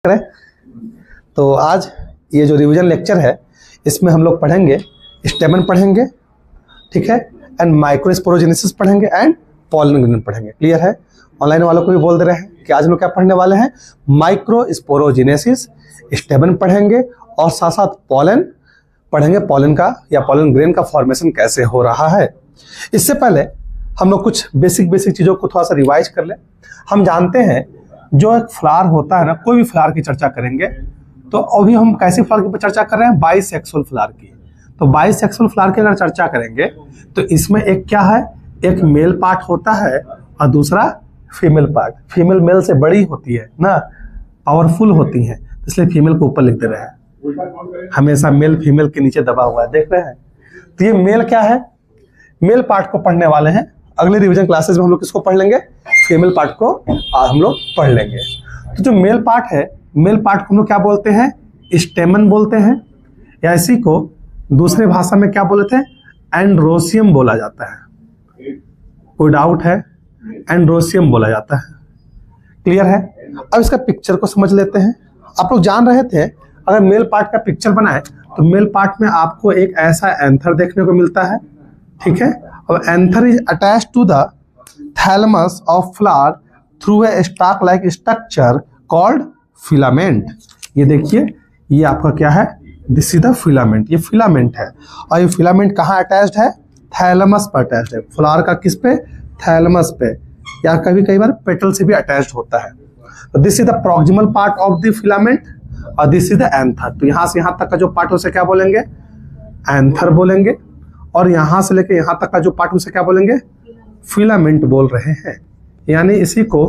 करें। तो आज ये जो रिवीजन लेक्चर है इसमें हम लोग पढ़ेंगे स्टेमन पढ़ेंगे, ठीक है, एंड माइक्रोस्पोरोजेनेसिस पढ़ेंगे एंड पॉलन ग्रेन पढ़ेंगे। क्लियर है? ऑनलाइन वालों को भी बोल दे रहे हैं कि आज हम लोग क्या पढ़ने वाले हैं, माइक्रोस्पोरोजेनेसिस, स्टेमन पढ़ेंगे और साथ साथ पॉलन पढ़ेंगे, पॉलन का या पॉलन ग्रेन का फॉर्मेशन कैसे हो रहा है। इससे पहले हम लोग कुछ बेसिक चीज़ों को थोड़ा सा रिवाइज कर लें। हम जानते हैं जो एक फ्लावर होता है ना, कोई भी फ्लावर की चर्चा करेंगे तो अभी हम कैसे फ्लावर की चर्चा कर रहे हैं, बाइसेक्सुअल फ्लावर की। तो बाइसेक्सुअल फ्लावर की अगर चर्चा करेंगे तो इसमें एक क्या है, एक मेल पार्ट होता है और दूसरा फीमेल पार्ट। फीमेल मेल से बड़ी होती है ना, पावरफुल होती है, इसलिए फीमेल को ऊपर लिख दे रहे हैं, हमेशा मेल फीमेल के नीचे दबा हुआ है, देख रहे हैं। तो ये मेल क्या है, मेल पार्ट को पढ़ने वाले हैं। अगले रिवीजन क्लासेस में हम लोग किसको पढ़ लेंगे, फीमेल पार्ट को हम लोग पढ़ लेंगे। तो जो मेल पार्ट है, मेल पार्ट को हम लोग क्या बोलते हैं, स्टेमन बोलते हैं, या इसी को दूसरे भाषा में क्या बोलते हैं, एंड्रोसियम बोला जाता है। कोई डाउट है, एंड्रोसियम बोला जाता है। क्लियर है? अब इसका पिक्चर को समझ लेते हैं। आप लोग जान रहे थे अगर मेल पार्ट का पिक्चर बनाए तो मेल पार्ट में आपको एक ऐसा एंथर देखने को मिलता है, ठीक है, और anther is attached to the thalamus of flower through a stalk like structure called filament. ये देखिए, ये आपका क्या है, दिस इज द फिलामेंट, ये फिलामेंट है। और ये फिलामेंट कहाँ अटैच्ड है, थैलमस पर अटैच्ड है। फ्लावर का किस पे, थैलमस पे, या कभी कई बार पेटल से भी अटैच्ड होता है। तो this is the proximal part of the filament और दिस इज द एंथर। तो यहाँ से यहाँ तक का जो पार्ट उसे क्या बोलेंगे, एंथर बोलेंगे, और यहाँ से लेके यहाँ तक का जो पार्ट उसे क्या बोलेंगे, फिलामेंट बोल रहे हैं। यानी इसी को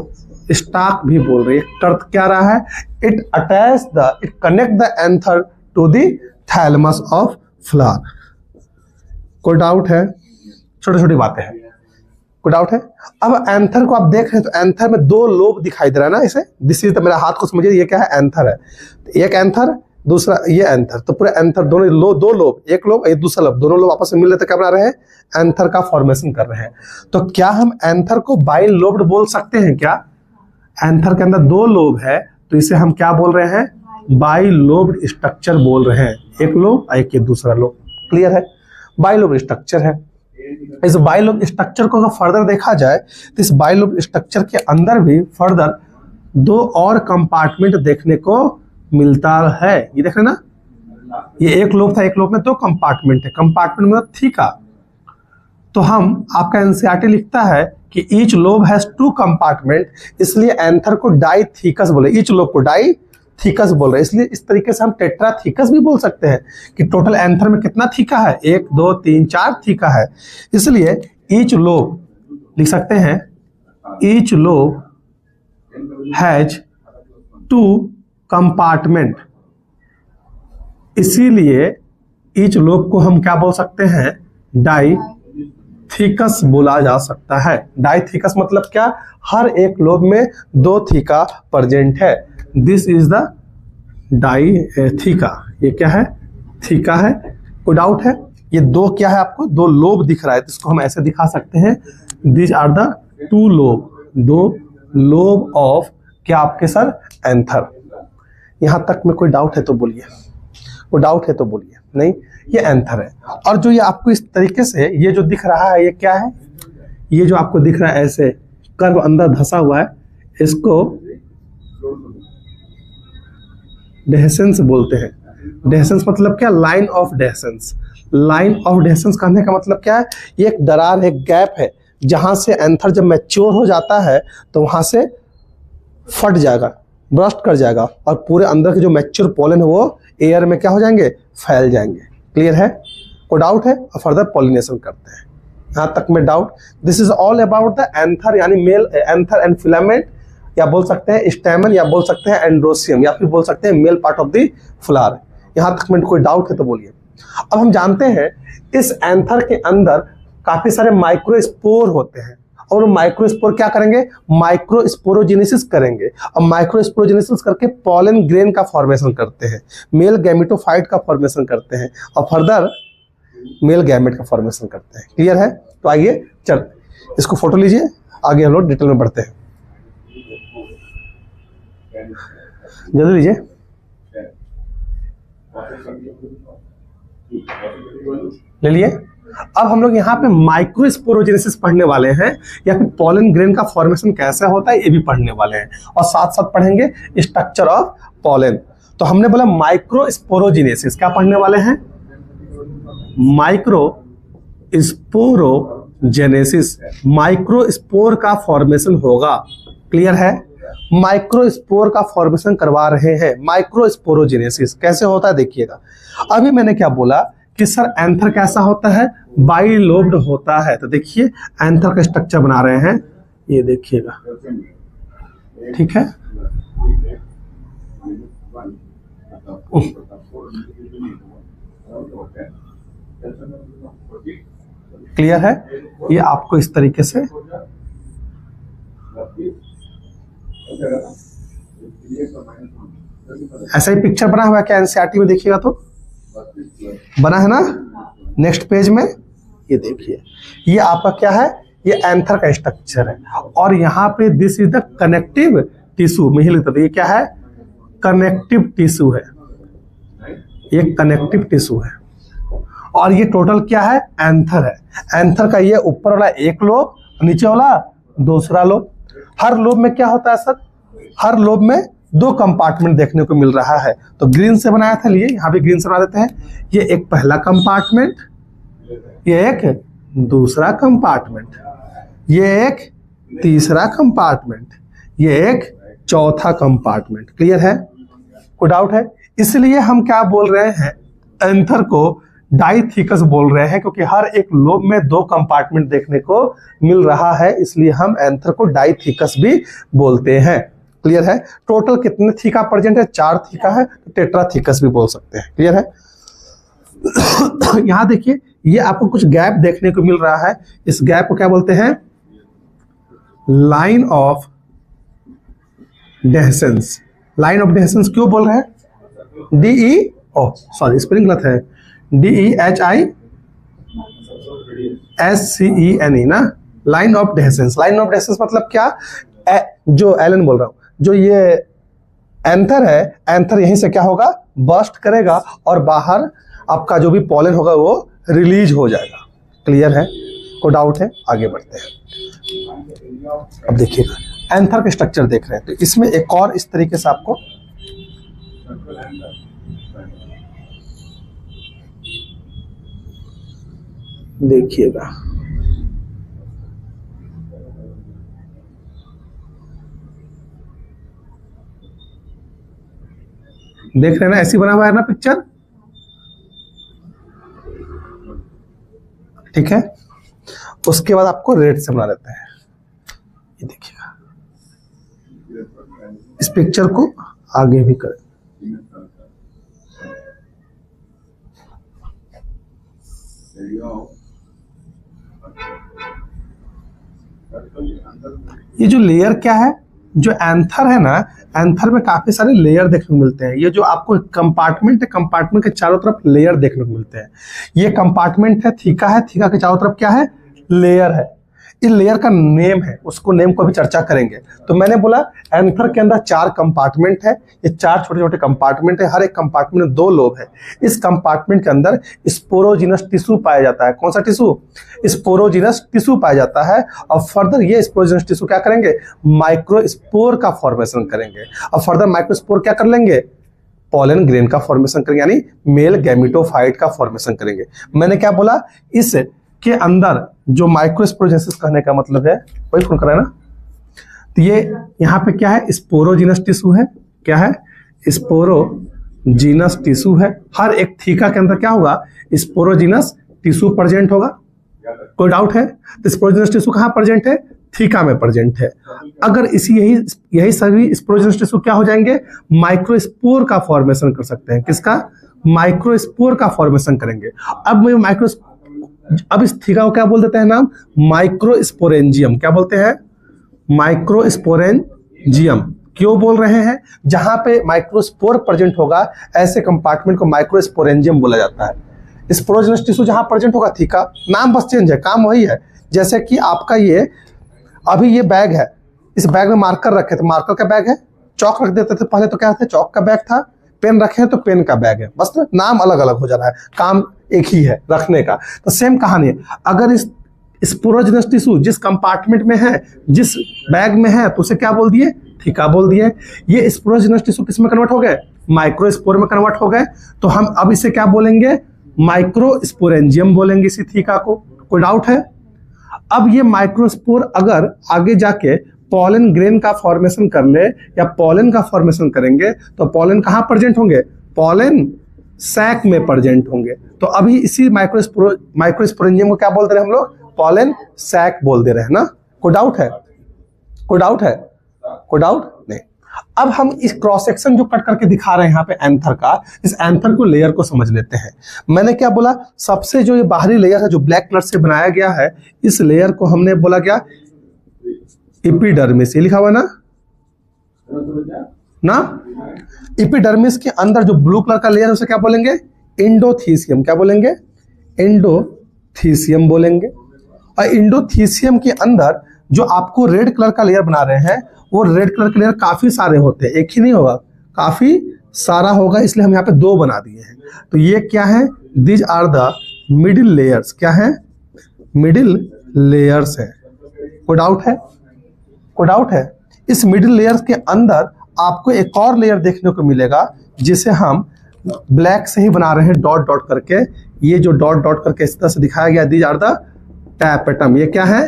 स्टॉक भी बोल रहे हैं। टर्थ क्या रहा है, it connect the anther to the thalamus of flower. कोई डाउट है? छोटी छोटी बातें हैं, कोई डाउट है? अब एंथर को आप देख रहे हैं तो एंथर में दो लोब दिखाई दे रहा है ना, इसे दिस इज, मेरा हाथ को समझिए, ये क्या है, एंथर है। एक एंथर, दूसरा ये एंथर। तो पूरे एंथर दोनों दो लोब, एक लोब एक दूसरा लोब, दोनों लोब आपस में मिल रहे थे, क्या बना रहे हैं, एंथर का फॉर्मेशन कर रहे हैं। तो क्या हम एंथर को बाई लोब्ड बोल सकते हैं क्या? एंथर के अंदर दो लोब है तो इसे हम क्या बोल रहे हैं, बाई लोब्ड स्ट्रक्चर बोल रहे हैं। एक लोब एक दूसरा लोब। क्लियर है? बाई लोब्ड स्ट्रक्चर है। इस बाई लोब्ड स्ट्रक्चर को अगर फर्दर देखा जाए तो इस बाई लोब्ड स्ट्रक्चर के अंदर भी फर्दर दो और कंपार्टमेंट देखने को मिलता है। ये देख रहे ना, ये एक लोब था, एक लोब में दो कंपार्टमेंट है। कंपार्टमेंट मतलब थीका। तो हम, आपका एनसीईआरटी लिखता है कि each lobe has two compartment, इसलिए एंथर को डाईथीकस बोले, ईच लोब को डाईथीकस बोल रहे हैं। इसलिए इस तरीके से हम टेट्राथीकस भी बोल सकते हैं कि टोटल एंथर में कितना थीका है, 1 2 3 4 थीका है। इसलिए ईच लोब लिख सकते हैं, ईच लोब हैज 2 कंपार्टमेंट। इसीलिए ईच लोब को हम क्या बोल सकते हैं, डाईथीकस बोला जा सकता है। डाईथीकस मतलब क्या, हर एक लोब में 2 थीका प्रेजेंट है। This is the ditheca. ये क्या है, थीका है। कोई डाउट है? ये दो क्या है, आपको दो लोब दिख रहा है तो इसको हम ऐसे दिखा सकते हैं, this are the 2 lobe, 2 lobe of क्या आपके सर, एंथर। यहां तक में कोई डाउट है तो बोलिए, कोई डाउट है तो बोलिए। नहीं, ये एंथर है। और जो ये आपको इस तरीके से ये जो दिख रहा है, ये क्या है, ये जो आपको दिख रहा है ऐसे कर्व अंदर धंसा हुआ है, इसको डेसेंस बोलते हैं। डेसेंस मतलब क्या, लाइन ऑफ डेसेंस। लाइन ऑफ डेसेंस कहने का मतलब क्या है, ये एक दरार है, गैप है, जहां से एंथर जब मैच्योर हो जाता है तो वहां से फट जाएगा, ब्रस्ट कर जाएगा, और पूरे अंदर के जो मैच्योर पोलन है वो एयर में क्या हो जाएंगे, फैल जाएंगे। क्लियर है? कोई डाउट है? और फर्दर पॉलिनेशन करते हैं। यहां तक में doubt? This is all about the anther, यानी मेल एंथर एंड फिलामेंट, या बोल सकते हैं स्टेमन, या बोल सकते हैं एंड्रोसियम, या फिर बोल सकते हैं male part of the flower. यहां तक में कोई डाउट है तो बोलिए। अब हम जानते हैं इस एंथर के अंदर काफी सारे माइक्रोस्पोर होते हैं, और माइक्रोस्पोर क्या करेंगे, माइक्रोस्पोरोजेनेसिस करेंगे, और माइक्रोस्पोरोजेनेसिस करके पॉलन ग्रेन का फॉर्मेशन करते हैं, मेल गैमेटोफाइट का फॉर्मेशन करते हैं, और फर्दर मेल गैमेट का फॉर्मेशन करते हैं। क्लियर है? तो आइए चल इसको फोटो लीजिए, आगे हम लोग डिटेल में बढ़ते हैं। जल्दी लीजिए। ले लिए। अब हम लोग यहाँ पे माइक्रोस्पोरोजेनेसिस पढ़ने वाले हैं, या फिर पॉलन ग्रेन का फॉर्मेशन कैसे होता है ये भी पढ़ने वाले हैं, और साथ साथ पढ़ेंगे स्ट्रक्चर ऑफ पॉलन। तो हमने बोला माइक्रोस्पोरोजेनेसिस, क्या पढ़ने वाले हैं? माइक्रोस्पोरोजेनेसिस, माइक्रोस्पोर का फॉर्मेशन होगा। क्लियर है? माइक्रोस्पोर का फॉर्मेशन करवा रहे हैं। माइक्रोस्पोरोजेनेसिस कैसे होता है देखिएगा। अभी मैंने क्या बोला कि सर एंथर कैसा होता है? बाइलोब्ड होता है। तो देखिए एंथर का स्ट्रक्चर बना रहे हैं, ये देखिएगा, ठीक है। क्लियर है? ये आपको इस तरीके से ऐसा ही पिक्चर बना हुआ है क्या एनसीईआरटी में? देखिएगा तो बना है ना। नेक्स्ट पेज में ये देखिए, ये आपका क्या है? ये एंथर का स्ट्रक्चर है, और यहाँ पे this is the connective tissue में ही लिखता था। ये क्या है? कनेक्टिव टिश्यू है, ये कनेक्टिव टिश्यू है। और ये टोटल क्या है? एंथर है। एंथर का ये ऊपर वाला एक लोब, नीचे वाला दूसरा लोब। हर लोब में क्या होता है सर? हर लोब में 2 कंपार्टमेंट देखने को मिल रहा है। तो ग्रीन से बनाया था, लिए यहाँ भी ग्रीन से बना देते हैं। ये एक पहला कंपार्टमेंट, ये एक दूसरा कंपार्टमेंट, ये एक तीसरा कंपार्टमेंट, ये एक चौथा कंपार्टमेंट। क्लियर है? कोई डाउट है? इसलिए हम क्या बोल रहे हैं? एंथर को डाइथिकस बोल रहे हैं, क्योंकि हर एक लोब में 2 कंपार्टमेंट देखने को मिल रहा है, इसलिए हम एंथर को डाइथिकस भी बोलते हैं। क्लियर है? टोटल कितने थीका प्रेजेंट है? 4 थीका है, तो टेट्राथिकस भी बोल सकते हैं। क्लियर है? यहां देखिए, ये आपको कुछ गैप देखने को मिल रहा है। इस गैप को क्या बोलते हैं? Line of dehiscence. Line of dehiscence क्यों बोल रहे हैं? DE, ओह सॉरी स्पेलिंग गलत है, DEHISCENE ना। Line of dehiscence. Line of dehiscence मतलब क्या? जो एलन बोल रहा हूं, जो ये एंथर है, एंथर यहीं से क्या होगा? बर्स्ट करेगा, और बाहर आपका जो भी पॉलन होगा वो रिलीज हो जाएगा। क्लियर है? कोई डाउट है? आगे बढ़ते हैं। अब देखिएगा एंथर का स्ट्रक्चर देख रहे हैं, तो इसमें एक और इस तरीके से आपको देखिएगा, देख रहे हैं ना, ऐसी बना हुआ है ना पिक्चर, ठीक है। उसके बाद आपको रेड से बना देते हैं। ये देखिएगा, इस पिक्चर को आगे भी करें। ये जो लेयर क्या है? जो एंथर है ना, एंथर में काफी सारे लेयर देखने को मिलते हैं। ये जो आपको कंपार्टमेंट है, कंपार्टमेंट के चारों तरफ लेयर देखने को मिलते हैं। ये कंपार्टमेंट है, थीका है, थीका के चारों तरफ क्या है? लेयर है। इस लेयर का नेम है, उसको नेम को भी चर्चा करेंगे। तो मैंने बोला एंथर के अंदर 4 कंपार्टमेंट है। ये 4 छोटे छोटे कंपार्टमेंट है, हर एक कंपार्टमेंट में 2 लोब है। इस कंपार्टमेंट के अंदर स्पोरोजिनस टिश्यू पाया जाता है। कौन सा टिश्यू? स्पोरोजिनस टिश्यू पाया जाता है। और फर्दर ये स्पोरोजिनस टिश्यू क्या करेंगे? माइक्रोस्पोर का फॉर्मेशन करेंगे। और फर्दर माइक्रोस्पोर क्या कर लेंगे? पॉलन ग्रेन का फॉर्मेशन करेंगे, यानी मेल गैमेटोफाइट का फॉर्मेशन करेंगे। मैंने क्या बोला? इस के अंदर जो माइक्रोस्पोरोजेनेसिस कहने का मतलब है, वही फोन कर रहा है ना। तो ये यहाँ पे क्या है? स्पोरोजिनस टिश्यू है। क्या है? स्पोरोजिनस टिश्यू है। हर एक थीका के अंदर क्या होगा? स्पोरोजिनस टिश्यू प्रेजेंट होगा। कोई डाउट है? तो स्पोरोजिनस टिश्यू कहाँ प्रेजेंट है? थीका में प्रेजेंट है। अगर इसी यही सभी स्पोरोजिनस टिश्यू क्या हो जाएंगे? माइक्रोस्पोर का फॉर्मेशन कर सकते हैं। किसका? माइक्रोस्पोर का फॉर्मेशन करेंगे। अब इस थीका को क्या बोल देते हैं नाम? माइक्रोस्पोरेंजियम। क्या बोलते हैं? माइक्रोस्पोरेंजियम। क्यों बोल रहे हैं? जहां पे माइक्रोस्पोर प्रेजेंट होगा ऐसे कंपार्टमेंट को माइक्रोस्पोरेंजियम बोला जाता है। स्पोरोजिनस टिश्यू जहां प्रेजेंट होगा थीका, नाम बस चेंज है, काम वही है। जैसे कि आपका ये अभी ये बैग है, इस बैग में मार्कर रखे, तो मार्कर का बैग है, चौक रख देते थे पहले, तो क्या था, चौक का बैग था, पेन रखे हैं तो पेन का बैग है, बस ना, नाम अलग अलग हो जा रहा है, काम एक ही है रखने का। तो सेम कहानी है, अगर इस स्पोरोजिनस टिश्यू जिस कंपार्टमेंट में है, जिस बैग में है, तो उसे क्या बोल दिए, थीका बोल दिए। ये स्पोरोजिनस टिश्यू किस में कन्वर्ट हो गए, माइक्रोस्पोर में कन्वर्ट हो गए, तो हम अब इसे क्या बोलेंगे, माइक्रोस्पोरेंजियम बोलेंगे इसी थीका को। कोई डाउट है? अब ये माइक्रोस्पोर अगर आगे जाके पॉलन ग्रेन का फॉर्मेशन कर ले या पॉलन का फॉर्मेशन करेंगे, तो पॉलन कहां प्रेजेंट होंगे, पॉलन सैक में प्रेजेंट होंगे। तो अभी इसी माइक्रोस्पोरेंजियम को क्या बोलते रहे हम लोग, पॉलन सैक बोल दे रहे हैं ना। कोई डाउट है? कोई डाउट है? कोई डाउट नहीं। अब हम इस क्रॉस सेक्शन जो कट करके दिखा रहे हैं यहाँ पे एंथर का, इस एंथर को लेयर को समझ लेते हैं। मैंने क्या बोला, सबसे जो ये बाहरी लेयर है जो ब्लैक कलर से बनाया गया है, इस लेयर को हमने बोला क्या, एपिडर्मिस। ये लिखा हुआ ना एपिडर्मिस के अंदर जो ब्लू कलर का लेयर है उसे क्या बोलेंगे, एंडोथीसियम। क्या बोलेंगे, एंडोथीसियम बोलेंगे। और एंडोथीसियम के अंदर जो आपको रेड कलर का लेयर बना रहे हैं, वो रेड कलर के लेयर काफी सारे होते हैं, एक ही नहीं होगा, काफी सारा होगा, इसलिए हम यहाँ पे 2 बना दिए हैं। तो ये क्या है, these are the middle layers. क्या है, मिडिल लेयर्स है। कोई डाउट है? कोई डाउट है? इस मिडिल लेयर्स के अंदर आपको एक और लेयर देखने को मिलेगा जिसे हम ब्लैक से ही बना रहे हैं, डॉट डॉट करके। ये जो डॉट डॉट करके इस तरह से दिखाया गया, दीज आर द टैपेटम। ये क्या है,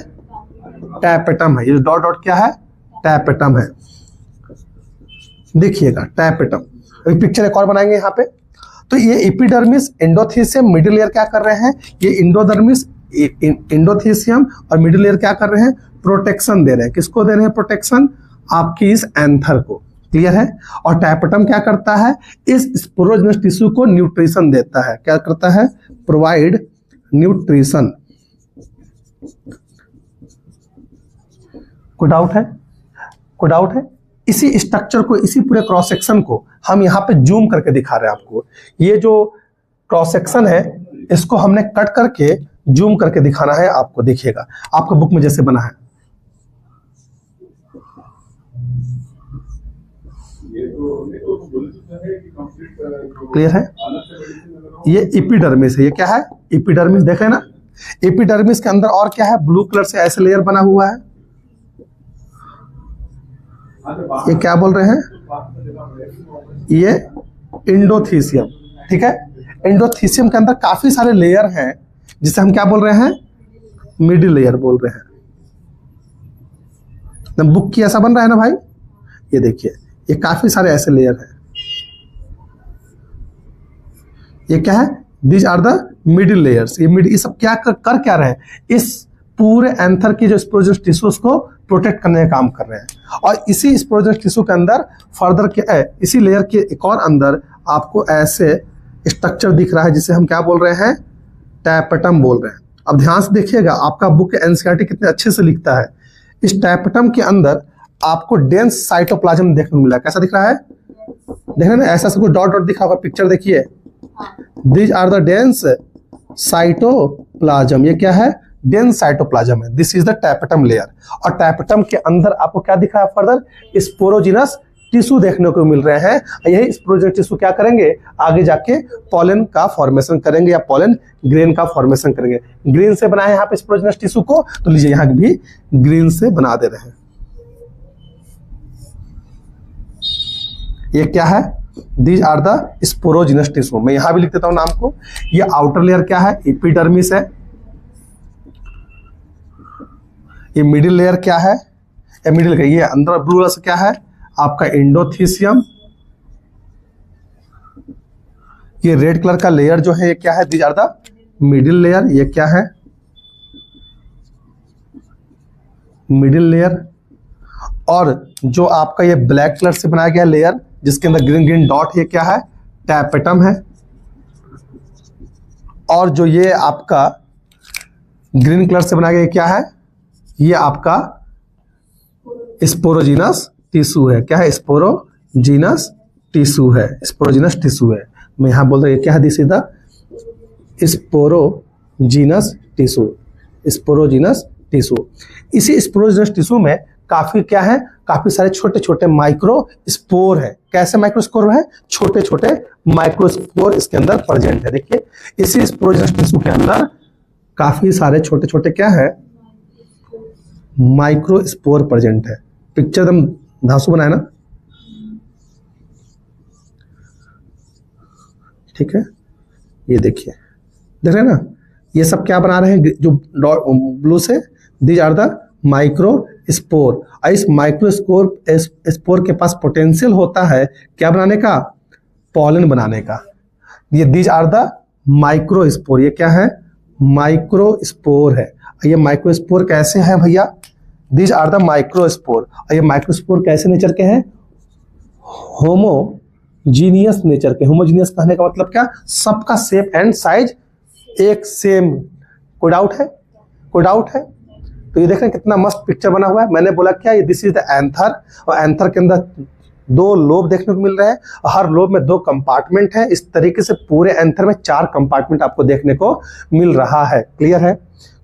टैपेटम है। ये डॉट डॉट क्या है, टैपेटम है। देखिएगा टैपेटम, पिक्चर एक और बनाएंगे यहाँ पे। तो ये एपिडर्मिस, एंडोथीसियम, मिडिल लेयर क्या कर रहे हैं, ये एंडोडर्मिस, एंडोथीसियम और मिडिल लेयर क्या कर रहे हैं, प्रोटेक्शन दे रहे हैं। किसको दे रहे हैं प्रोटेक्शन, आपकी इस एंथर को। क्लियर है? और टैपेटम क्या करता है, इस स्पोरोजिनस टिश्यू को न्यूट्रिशन देता है। क्या करता है, प्रोवाइड न्यूट्रिशन। कोई डाउट है? कोई डाउट है? इसी स्ट्रक्चर को, इसी पूरे क्रॉस सेक्शन को हम यहाँ पे जूम करके दिखा रहे हैं आपको। ये जो क्रॉस सेक्शन है इसको हमने कट करके जूम करके दिखाना है आपको। देखिएगा आपका बुक में जैसे बना है, क्लियर है? ये एपिडर्मिस है। ये क्या है, एपिडर्मिस। देखे ना, एपिडर्मिस के अंदर और क्या है, ब्लू कलर से ऐसे लेयर बना हुआ है। ये क्या बोल रहे हैं, ये एंडोथीसियम। ठीक है, एंडोथीसियम के अंदर काफी सारे लेयर हैं जिसे हम क्या बोल रहे हैं, मिडिल लेयर बोल रहे हैं। बुक की ऐसा बन रहा है ना भाई, ये देखिए, ये काफी सारे ऐसे लेयर हैं। ये क्या है, these are the middle layers. ये सब क्या कर क्या रहे हैं, इस पूरे एंथर की जो स्पोरोजिनस टिश्यूज को प्रोटेक्ट करने का काम कर रहे हैं। और इसी स्पोरोजिनस टिश्यू के अंदर फर्दर क्या है, इसी लेयर के एक और अंदर आपको ऐसे स्ट्रक्चर दिख रहा है जिसे हम क्या बोल रहे हैं, टैपेटम बोल रहे हैं। अब ध्यान से देखिएगा, आपका बुक एनसीईआरटी कितने अच्छे से लिखता है। इस टैपेटम के अंदर आपको डेंस साइटोप्लाज्म देखने को मिला। कैसा दिख रहा है, देख रहे ना, ऐसा कुछ डॉट डॉट दिखा होगा, पिक्चर देखिए, these are the dense cytoplasm. ये क्या है, डेंस साइटोप्लाज्म है। This is the tapetum layer. और टैपेटम के अंदर आपको क्या दिख रहा है, फर्दर स्पोरोजिनस टिश्यू देखने को मिल रहे हैं। यही स्पोरोजिनस टिश्यू क्या करेंगे, आगे जाके पॉलन का फॉर्मेशन करेंगे या पॉलन ग्रेन का फॉर्मेशन करेंगे। ग्रीन से बनाए यहाँ पे स्पोरोजिनस टिश्यू को, तो लीजिए यहाँ भी ग्रीन से बना दे रहे हैं। ये क्या है, these are the sporogenous tissue. मैं यहां भी लिख देता हूं नाम को। ये आउटर लेयर क्या है, एपिडर्मिस है। ये मिडिल लेयर क्या है, ये मिडिल, ये अंदर ब्लू कलर से क्या है, आपका एंडोथीसियम। ये रेड कलर का लेयर जो है ये क्या है, these are the middle layer. ये क्या है, मिडिल लेयर। और जो आपका ये ब्लैक कलर से बनाया गया लेयर जिसके अंदर ग्रीन ग्रीन डॉट, ये क्या है, टैपेटम है। और जो ये आपका ग्रीन कलर से बनाया गया क्या है, ये आपका स्पोरोजिनस टिश्यू है। क्या है, स्पोरोजिनस टिश्यू है, स्पोरोजिनस टिश्यू है। मैं यहां बोल रहा हूं, क्या है, this is the sporogenous tissue, sporogenous tissue. इसी स्पोरोजिनस टिश्यू में काफी क्या है, काफी सारे छोटे छोटे माइक्रो स्पोर है। कैसे माइक्रो स्पोर है? छोटे छोटे माइक्रो स्पोर इसके अंदर प्रेजेंट है। देखिए इसी स्पोरोजेनस टिश्यू के अंदर काफी सारे छोटे छोटे क्या है, माइक्रो स्पोर प्रेजेंट है। पिक्चर एकदम धांसू बनाए ना, ठीक है। ये देखिए, देख रहे हैं ना, ये सब क्या बना रहे हैं जो ब्लू से, these are the micro spore. इस माइक्रो स्पोर के पास पोटेंशियल होता है क्या बनाने का? पॉलन बनाने का। ये these are the micro spore, ये क्या है? माइक्रो स्पोर है। ये माइक्रो स्पोर कैसे है भैया? These are the micro spore. और ये माइक्रो स्पोर कैसे नेचर के हैं? होमोजीनियस नेचर के। होमोजीनियस कहने का मतलब क्या? सबका शेप एंड साइज एक सेम। कोई डाउट है? कोई डाउट है? तो ये देख रहे हैं कितना मस्त पिक्चर बना हुआ है। मैंने बोला क्या, ये दिस इज द एंथर, और एंथर के अंदर 2 लोब देखने को मिल रहे हैं, हर लोब में 2 कंपार्टमेंट है। इस तरीके से पूरे एंथर में 4 कंपार्टमेंट आपको देखने को मिल रहा है। क्लियर है?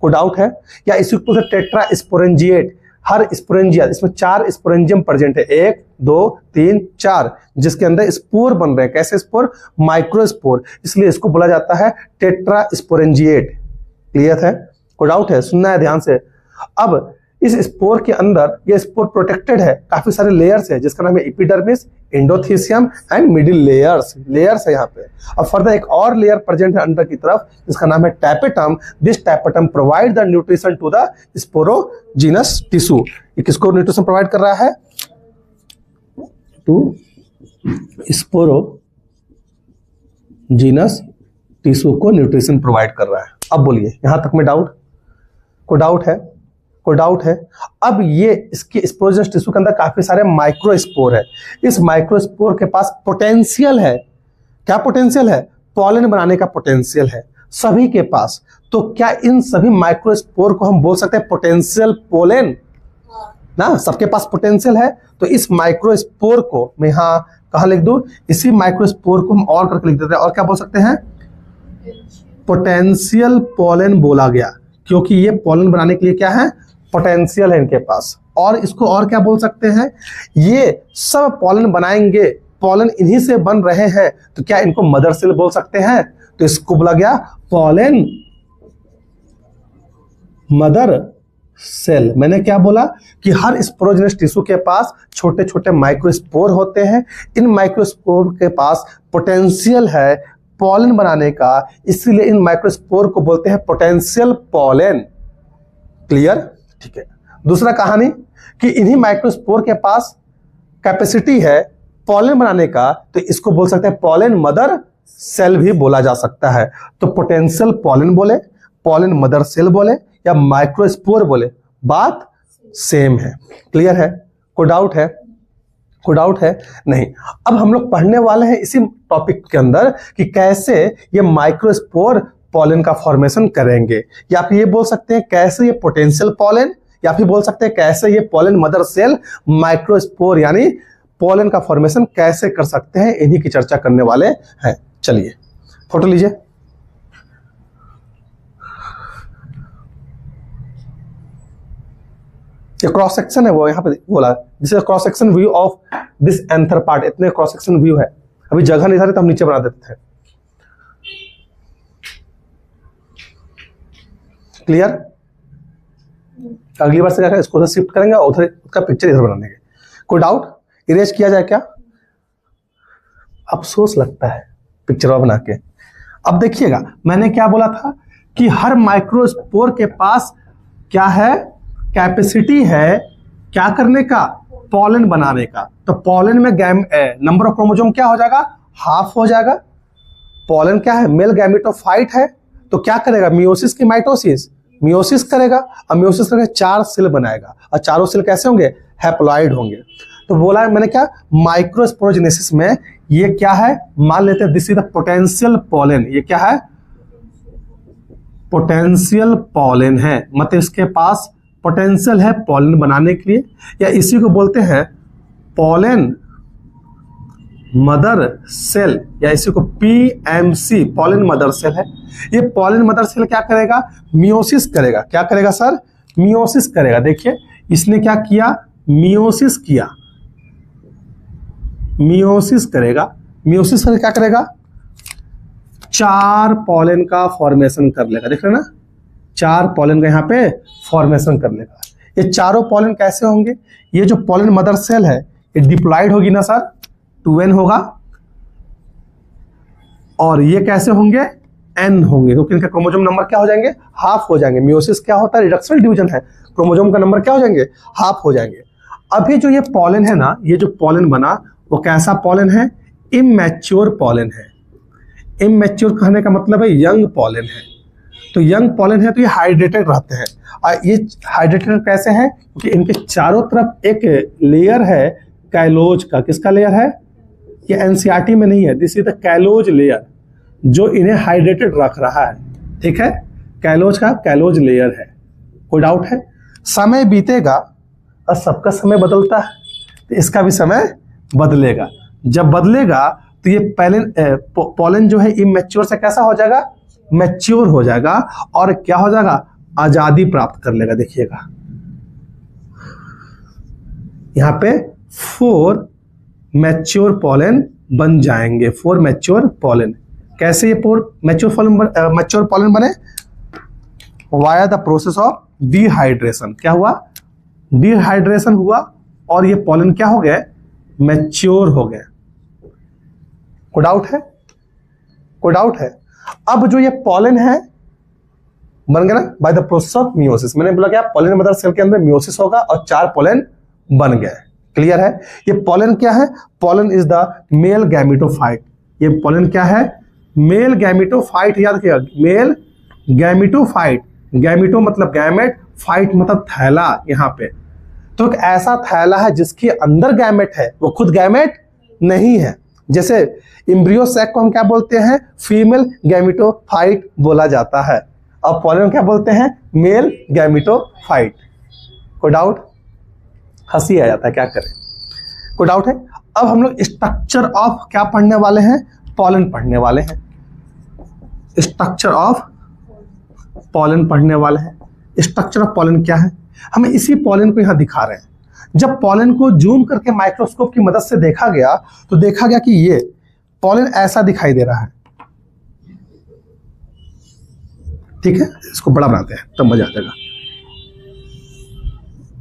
कोई डाउट है? या इसी को टेट्रा स्पोरेंजिएट, हर स्पोरेंजिया, इसमें 4 स्पोरेंजियम प्रेजेंट है, 1 2 3 4, जिसके अंदर स्पोर बन रहे हैं। कैसे स्पोर? माइक्रो स्पोर, इसलिए इसको बोला जाता है टेट्रा स्पोरेंजिएट। क्लियर है? कोई डाउट है? सुनना है ध्यान से। अब इस स्पोर के अंदर ये स्पोर प्रोटेक्टेड है, काफी सारे लेयर्स है, जिसका नाम है epidermis, endothecium and middle layers है यहाँ पे। अब फर्दर एक और लेयर प्रेजेंट है अंदर की तरफ, जिसका नाम है tapetum. This tapetum provide the nutrition to the sporogenous tissue. ये किसको न्यूट्रिशन प्रोवाइड कर रहा है? टू स्पोरोजीनस टिश्यू को न्यूट्रिशन प्रोवाइड कर रहा है। अब बोलिए, यहां तक में डाउट? कोई डाउट है? कोई डाउट है? अब ये इसके स्पोरोजेनस टिश्यू के अंदर काफी सारे माइक्रो स्पोर है। इस माइक्रो स्पोर के पास पोटेंशियल है। क्या पोटेंशियल है? पॉलन बनाने का पोटेंशियल है सभी के पास। तो क्या इन सभी माइक्रो स्पोर को हम बोल सकते हैं पोटेंशियल पोलन? ना, सबके पास पोटेंशियल है। तो इस माइक्रो स्पोर को मैं यहां कहां लिख दूं? इसी माइक्रो स्पोर को हम और करके लिख देते हैं, और क्या बोल सकते हैं? पोटेंशियल पोलन बोला गया, क्योंकि ये पोलन बनाने के लिए क्या है? पोटेंशियल है इनके पास। और इसको और क्या बोल सकते हैं? ये सब पोलन बनाएंगे, पोलन इन्हीं से बन रहे हैं, तो क्या इनको मदर सेल बोल सकते हैं? तो इसको बोला गया पोलन मदर सेल। मैंने क्या बोला कि हर स्पोरोजेनस टिश्यू के पास छोटे छोटे माइक्रोस्पोर होते हैं। इन माइक्रोस्पोर के पास पोटेंशियल है पोलन बनाने का, इसीलिए इन माइक्रोस्पोर को बोलते हैं पोटेंशियल पोलन। क्लियर? ठीक है। दूसरा कहानी कि इन्हीं माइक्रोस्पोर के पास कैपेसिटी है पोलन बनाने का, तो इसको बोल सकते हैं पोलन मदर सेल भी बोला जा सकता है। तो पोटेंशियल पोलन बोले, पोलन मदर सेल बोले, या माइक्रोस्पोर बोले, बात सेम है। क्लियर है? कोई डाउट है? कोई डाउट है? नहीं। अब हम लोग पढ़ने वाले हैं इसी टॉपिक के अंदर कि कैसे ये माइक्रोस्पोर पोलन का फॉर्मेशन करेंगे, या फिर ये बोल सकते हैं कैसे ये पोटेंशियल पोलन, या फिर बोल सकते हैं कैसे ये पोलन मदर सेल माइक्रोस्पोर यानी पोलन का फॉर्मेशन कैसे कर सकते हैं। इन्हीं की चर्चा करने वाले हैं। चलिए फोटो लीजिए। ये क्रॉस सेक्शन है, वो यहाँ पे बोला this is cross section view of this anther part. इतने क्रॉस सेक्शन व्यू है। अभी जगह नहीं था तो हम नीचे बना देते थे। क्लियर? अगली बार से क्या इसको शिफ्ट करेंगे और उधर उसका पिक्चर इधर बना देंगे। कोई डाउट? इरेज किया जाए क्या? अफसोस लगता है पिक्चर बना के। अब देखिएगा मैंने क्या बोला था कि हर माइक्रोस्पोर के पास क्या है? कैपेसिटी है क्या करने का? पोलन बनाने का। तो पोलन में नंबर ऑफ क्रोमोसोम क्या हो जाएगा? हाफ हो जाएगा। पोलन क्या है? मेल गैमेटोफाइट है, तो क्या करेगा? मियोसिस की माइटोसिस, मियोसिस करेगा, और मियोसिस करके 4 सेल बनाएगा, और चारों सेल कैसे होंगे? हैप्लॉइड होंगे। तो बोला मैंने क्या, माइक्रोस्पोरोजेनेसिस में ये क्या है? मान लेते हैं this is the potential pollen. ये क्या है? पोटेंशियल पोलन है, मतलब इसके पास पोटेंशियल है पोलन बनाने के लिए, या इसी को बोलते हैं पोलन मदर सेल, या इसी को पीएमसी पोलन मदर सेल है। ये पोलन मदर सेल क्या करेगा? मियोसिस करेगा। क्या करेगा सर? मियोसिस करेगा। देखिए इसने क्या किया? मियोसिस किया, मियोसिस करेगा, मियोसिस करके क्या करेगा, 4 पॉलन का फॉर्मेशन कर लेगा। देख रहे ना, 4 पॉलन का यहाँ पे फॉर्मेशन कर लेगा। ये चारों पॉलन कैसे होंगे, ये जो पॉलन मदर सेल है ये डिप्लॉइड होगी ना सर, 2n होगा, और ये कैसे होंगे, n होंगे, क्योंकि इनका क्रोमोसोम नंबर क्या हो जाएंगे, हाफ हो जाएंगे। मियोसिस क्या होता है, रिडक्शनल डिवीजन है, क्रोमोसोम का नंबर क्या हो जाएंगे, हाफ हो जाएंगे। अभी जो ये पॉलन है ना, ये जो पॉलन बना वो कैसा पॉलन है, इमैच्योर पॉलन है। इमैच्योर कहने का मतलब है यंग पॉलन है। तो यंग पॉलन है तो ये हाइड्रेटेड रहते हैं। और ये हाइड्रेटेड कैसे हैं, क्योंकि इनके चारों तरफ एक लेयर है कैलोज का। किसका लेयर है, ये एनसीईआरटी में नहीं है, this is the callose layer जो इन्हें हाइड्रेटेड रख रहा है। ठीक है, कैलोज का कैलोज लेयर है। कोई डाउट है, समय बीतेगा और सबका समय बदलता है, तो इसका भी समय बदलेगा। जब बदलेगा तो ये पॉलन जो है इमैच्योर से कैसा हो जाएगा, मैच्योर हो जाएगा, और क्या हो जाएगा, आजादी प्राप्त कर लेगा। देखिएगा यहां पे 4 मैच्योर पॉलन बन जाएंगे, 4 मैच्योर पॉलन। कैसे ये 4 मैच्योर पॉलन बने, via the process of dehydration. क्या हुआ, डिहाइड्रेशन हुआ और ये पॉलन क्या हो गए, मैच्योर हो गए। कोई डाउट है, कोई डाउट है। अब जो ये पॉलन है बन गया ना by the process of meiosis. मैंने बोला क्या, पॉलन मदर सेल के अंदर मियोसिस होगा और 4 पॉलन बन गए। क्लियर है। ये पॉलन क्या है, pollen is the male gametophyte. ये पॉलन क्या है, मेल गैमेटोफाइट। याद रखिएगा, मेल गैमेटोफाइट। गैमेटो मतलब गैमेट, फाइट मतलब थैला। यहाँ पे तो एक ऐसा थैला है जिसके अंदर गैमेट है, वो खुद गैमेट नहीं है। जैसे एम्ब्रियो सैक को हम क्या बोलते हैं, फीमेल गैमेटोफाइट बोला जाता है, और पॉलन क्या बोलते हैं, मेल गैमेटोफाइट। कोई डाउट, हंसी आ जाता है, क्या करें, कोई डाउट है। अब हम लोग स्ट्रक्चर ऑफ क्या पढ़ने वाले हैं, पॉलन पढ़ने वाले हैं। स्ट्रक्चर ऑफ पॉलन पढ़ने वाले हैं। स्ट्रक्चर ऑफ पॉलन क्या है, हमें इसी पॉलन को यहां दिखा रहे हैं। जब पॉलन को जूम करके माइक्रोस्कोप की मदद से देखा गया तो देखा गया कि ये पॉलन ऐसा दिखाई दे रहा है। ठीक है, इसको बड़ा बनाते हैं तब मजा आ जाएगा।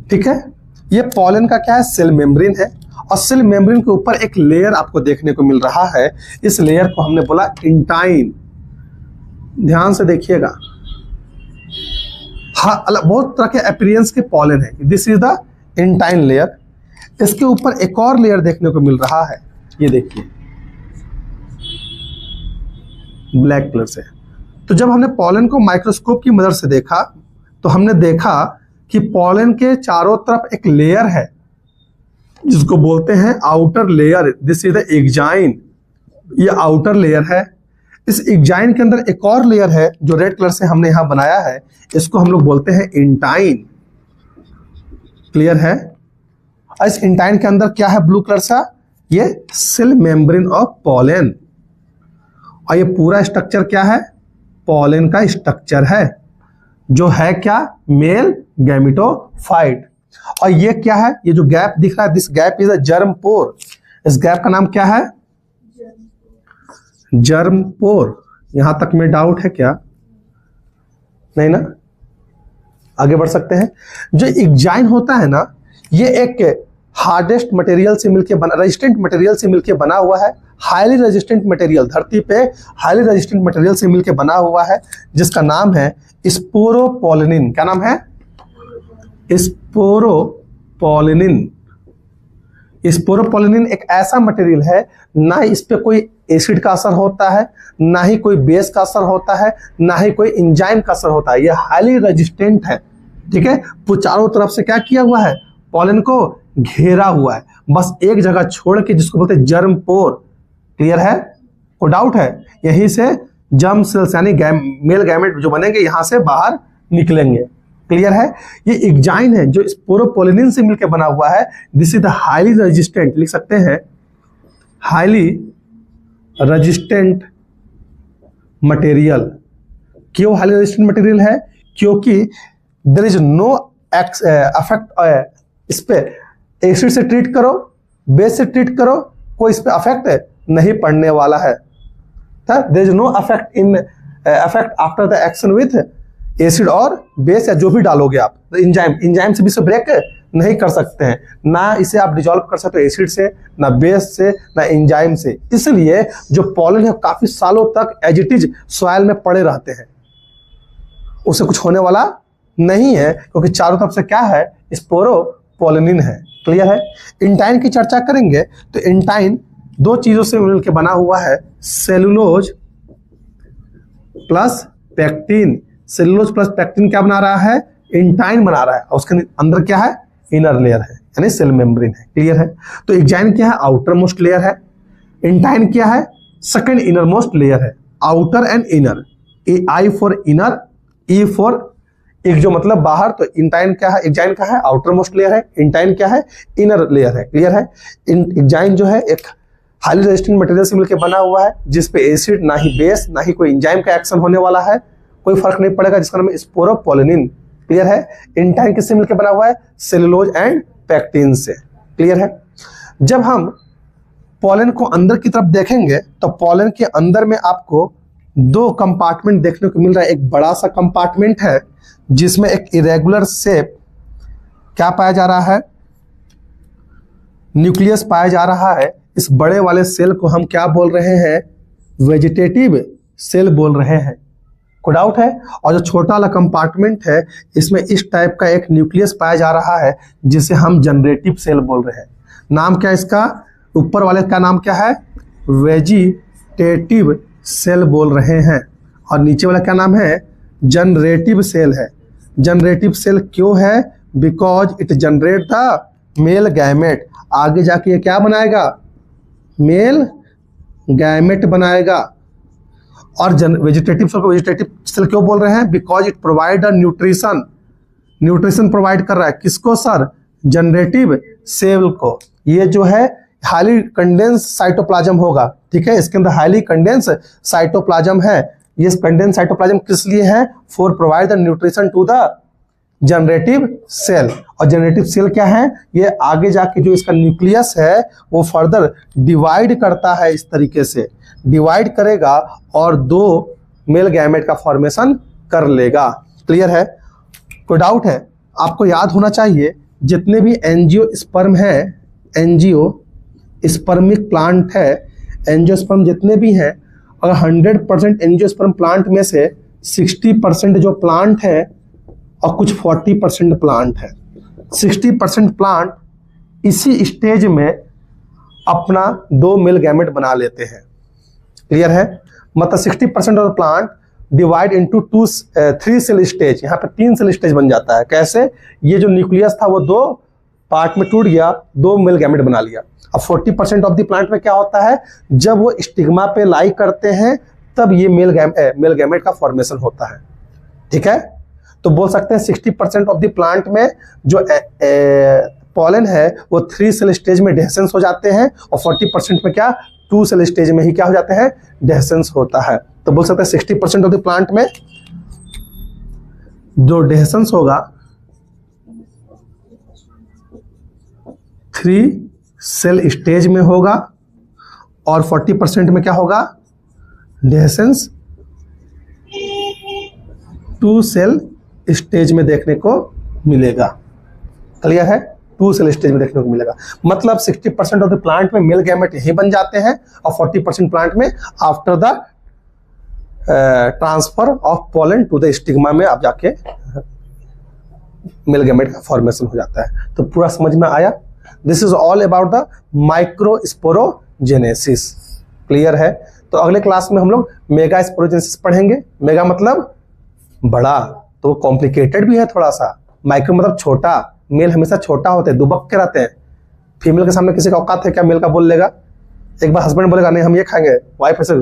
ठीक है, ये पॉलन का क्या है, सेल मेम्ब्रेन है, और सेल मेम्ब्रेन के ऊपर एक लेयर आपको देखने को मिल रहा है। इस लेयर को हमने बोला इंटाइन। ध्यान से देखिएगा, हाँ, बहुत तरह के अपीयरेंस के पॉलन है। This is the intine layer. इसके ऊपर एक और लेयर देखने को मिल रहा है, ये देखिए ब्लैक कलर से। तो जब हमने पॉलन को माइक्रोस्कोप की मदद से देखा तो हमने देखा कि पॉलन के चारों तरफ एक लेयर है जिसको बोलते हैं outer layer. This is the exine. ये आउटर लेयर है। इस एक्जाइन के अंदर एक और लेयर है जो रेड कलर से हमने यहां बनाया है, इसको हम लोग बोलते हैं इंटाइन। क्लियर है। और इस इंटाइन के अंदर क्या है ब्लू कलर सा, ये सेल मेम्ब्रेन ऑफ पॉलन। और ये पूरा स्ट्रक्चर क्या है, पॉलन का स्ट्रक्चर है, जो है क्या, मेल गैमेटोफाइट। और ये क्या है, ये जो गैप दिख रहा है, this gap is a germ pore. इस गैप का नाम क्या है, जर्म पोर। यहां तक में डाउट है क्या, नहीं ना, आगे बढ़ सकते हैं। जो एक्जाइन होता है ना, ये एक हार्डेस्ट मटेरियल से मिलकर बना, रेजिस्टेंट मटेरियल से मिलकर बना हुआ है। हाईली रेजिस्टेंट मटेरियल, धरती पे हाईली रेजिस्टेंट मटेरियल से मिलकर बना हुआ है, जिसका नाम है स्पोरोपोलिनिन। क्या नाम है, स्पोरोपोलिनिन। स्पोरोपोलिनिन एक ऐसा मटेरियल है, ना ही इस पे कोई एसिड का असर होता है, ना ही कोई बेस का असर होता है, ना ही कोई एंजाइम का असर होता है। यह हाईली रेजिस्टेंट है। ठीक है, वो चारों तरफ से क्या किया हुआ है, पॉलन को घेरा हुआ है, बस एक जगह छोड़ के, जिसको बोलते हैं जर्म पोर। क्लियर है, कोई डाउट है। यहीं से जर्म सेल्स यानी मेल गैमेट जो बनेंगे, यहां से बाहर निकलेंगे। क्लियर है। ये एक्जाइन है जो स्पोरोपोलिनिन से मिलकर बना हुआ है। This is the highly resistant, लिख सकते हैं हाईली रेजिस्टेंट मटेरियल। क्यों हाईली रेजिस्टेंट मटेरियल है, क्योंकि देयर इज नो इफेक्ट इस पे एसिड से ट्रीट करो, बेस से ट्रीट करो, कोई इस पे अफेक्ट नहीं पड़ने वाला है। There is no effect after the action with acid और बेस, या जो भी डालोगे आप इंजाइम से भी इसे ब्रेक नहीं कर सकते हैं, ना इसे आप डिजोल्व कर सकते हो एसिड से, ना बेस से, ना इंजाइम से। इसलिए जो पॉलन है काफी सालों तक एज इट इज सॉइल में पड़े रहते हैं, उसे कुछ होने वाला नहीं है, क्योंकि चारों तरफ से क्या है, स्पोरोपोलिन है। क्लियर है। इंटाइन की चर्चा करेंगे तो इंटाइन दो चीजों से मिलकर बना हुआ है, cellulose plus pectin. Cellulose plus pectin क्या बना रहा है, इंटाइन बना रहा है, और उसके अंदर क्या है, इनर लेयर है, यानी सेल मेम्ब्रेन है। क्लियर है। तो एक्जाइन क्या है, आउटर मोस्ट लेयर है। इंटाइन क्या है, सेकंड इनर मोस्ट लेयर है। Outer and inner, I for inner, E for एक जो मतलब बाहर, तो इंटाइन क्या है, एक्जाइन क्या है, आउटर मोस्ट लेयर है। इंटाइन क्या है, इनर लेयर है। क्लियर है। एक्जाइन जो है एक हाईली रेजिस्टेंट मटेरियल से मिलकर बना हुआ है, जिसपे एसिड, ना ही बेस, ना ही कोई एंजाइम का एक्शन होने वाला है, कोई फर्क नहीं पड़ेगा, जिसका नाम है स्पोरोपोलिन। क्लियर है। इंटाइन किससे मिलकर बना हुआ है, सेलुलोज एंड पैक्टिन से। क्लियर है। जब हम पॉलन को अंदर की तरफ देखेंगे तो पॉलन के अंदर में आपको दो कंपार्टमेंट देखने को मिल रहा है। एक बड़ा सा कंपार्टमेंट है जिसमें एक इरेगुलर शेप क्या पाया जा रहा है, न्यूक्लियस पाया जा रहा है। इस बड़े वाले सेल को हम क्या बोल रहे हैं, वेजिटेटिव सेल बोल रहे हैं। कोई डाउट है। और जो छोटा वाला कंपार्टमेंट है, इसमें इस टाइप का एक न्यूक्लियस पाया जा रहा है जिसे हम जनरेटिव सेल बोल रहे हैं। नाम क्या है इसका, ऊपर वाले का नाम क्या है, वेजिटेटिव सेल बोल रहे हैं, और नीचे वाला क्या नाम है, जनरेटिव सेल है। जनरेटिव सेल क्यों है, because it generate the male gamete. आगे जाके ये क्या बनाएगा, मेल गैमेट बनाएगा। और वेजिटेटिव सेल को वेजिटेटिव सेल क्यों बोल रहे हैं, because it provide a nutrition, nutrition provide कर रहा है। किसको सर, जनरेटिव सेल को। ये जो है हाईली कंडेंस साइटोप्लाज्म होगा। ठीक है। इसके अंदर हाईली कंडेंस साइटोप्लाज्म है। ये कंडेंस साइटोप्लाज्म किस लिए है, for provide the nutrition to the generative cell. और जनरेटिव सेल क्या है, ये आगे जाके जो इसका न्यूक्लियस है वो फर्दर डिवाइड करता है, इस तरीके से डिवाइड करेगा और दो मेल गैमेट का फॉर्मेशन कर लेगा। क्लियर है। कोई डाउट है, आपको याद होना चाहिए जितने भी एंजियोस्पर्म है, एंजियो स्पर्मिक प्लांट है, एंजियोस्पर्म जितने भी हैं, अगर 100% एंजियोस्पर्म प्लांट में से 60% जो प्लांट है और कुछ 40% प्लांट है, 60% प्लांट इसी स्टेज में अपना दो मेल गैमेट बना लेते हैं। क्लियर है। मतलब 60% of plant divide into 3 cell stage, यहाँ पे 3 सेल स्टेज बन जाता है। कैसे, ये जो न्यूक्लियस था वो दो पार्ट में टूट गया, दो मेल गैमेट बना लिया। अब 40% ऑफ द प्लांट में क्या होता है, जब वो स्टिग्मा पे लाई करते हैं तब ये मेल गैमेट का फॉर्मेशन होता है। ठीक है। तो बोल सकते हैं 60% ऑफ द प्लांट में जो पॉलन है वो 3 सेल स्टेज में डेhiscence हो जाते हैं, और 40% में क्या, 2 सेल स्टेज में ही क्या हो जाते हैं, डेhiscence होता है। तो बोल सकते हैं 60% ऑफ द प्लांट में जो डेhiscence होगा 3 सेल स्टेज में होगा, और 40% में क्या होगा, डेhiscence 2 सेल स्टेज में देखने को मिलेगा। क्लियर है। 2 सेल स्टेज में देखने को मिलेगा। मतलब 60% ऑफ द प्लांट में मेल गैमेट यही बन जाते हैं, और 40% प्लांट में after the transfer of pollen to the stigma में आप जाके मेल गैमेट का फॉर्मेशन हो जाता है। तो पूरा समझ में आया। This is all about the microsporogenesis. Clear है। तो अगले क्लास में हम लोग मेगा स्पोरोजेनेसिस पढ़ेंगे। मेगा मतलब बड़ा, तो कॉम्प्लिकेटेड भी है थोड़ा सा। माइक्रो मतलब छोटा, मेल हमेशा छोटा होते हैं, दुबक के रहते हैं। फीमेल के सामने किसी का औकात है क्या मेल का बोल लेगा। एक बार हस्बैंड बोलेगा नहीं हम ये खाएंगे, वाइफ ऐसे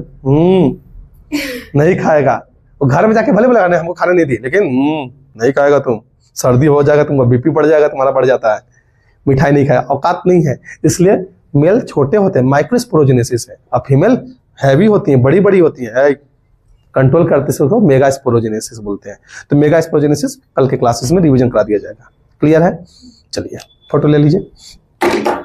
नहीं खाएगा। वो घर में जाके भले बोलेगा नहीं हमको खाने नहीं दी, लेकिन नहीं खाएगा तुम, सर्दी हो जाएगा, तुमको बीपी बढ़ जाएगा, तुम्हारा बढ़ जाता है, मिठाई नहीं खाया, औकात नहीं है। इसलिए मेल छोटे होते हैं, माइक्रोस्पोरोजेनेसिस है। और फीमेल हैवी होती है, बड़ी बड़ी होती है, कंट्रोल करते से उसको मेगा स्पोरोजेनेसिस बोलते हैं। तो मेगा स्पोरोजेनेसिस कल के क्लासेस में रिवीजन करा दिया जाएगा। क्लियर है। चलिए फोटो ले लीजिए। है।